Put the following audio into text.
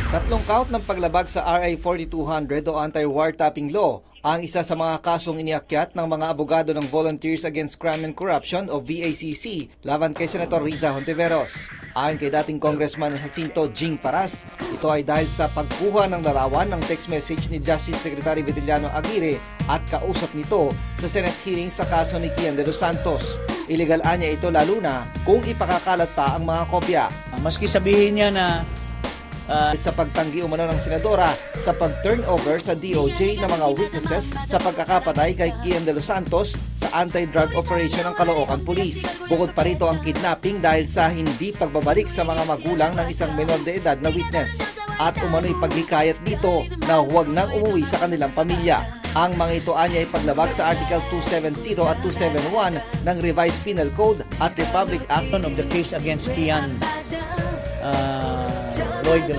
Tatlong count ng paglabag sa RA 4200 o anti-wiretapping law ang isa sa mga kasong iniakyat ng mga abogado ng Volunteers Against Crime and Corruption o VACC laban kay Senator Riza Hontiveros. Ayon kay dating Congressman Jacinto Jing Paras, ito ay dahil sa pagkuha ng larawan ng text message ni Justice Secretary Vitiliano Aguirre at kausap nito sa Senate hearing sa kaso ni Kian de los Santos. Illegal anya ito lalo na kung ipakakalat pa ang mga kopya. Maski sabihin niya na Sa pagtanggi umano ng senadora sa pag-turnover sa DOJ ng mga witnesses sa pagkakapatay kay Kian de los Santos sa anti-drug operation ng Caloocan Police. Bukod pa rito ang kidnapping dahil sa hindi pagbabalik sa mga magulang ng isang menor de edad na witness. At umano'y paghikayat dito na huwag nang umuwi sa kanilang pamilya. Ang mga ito anya ay paglabag sa Article 270 at 271 ng Revised Penal Code at Republic Act of the case against Kian Lloyd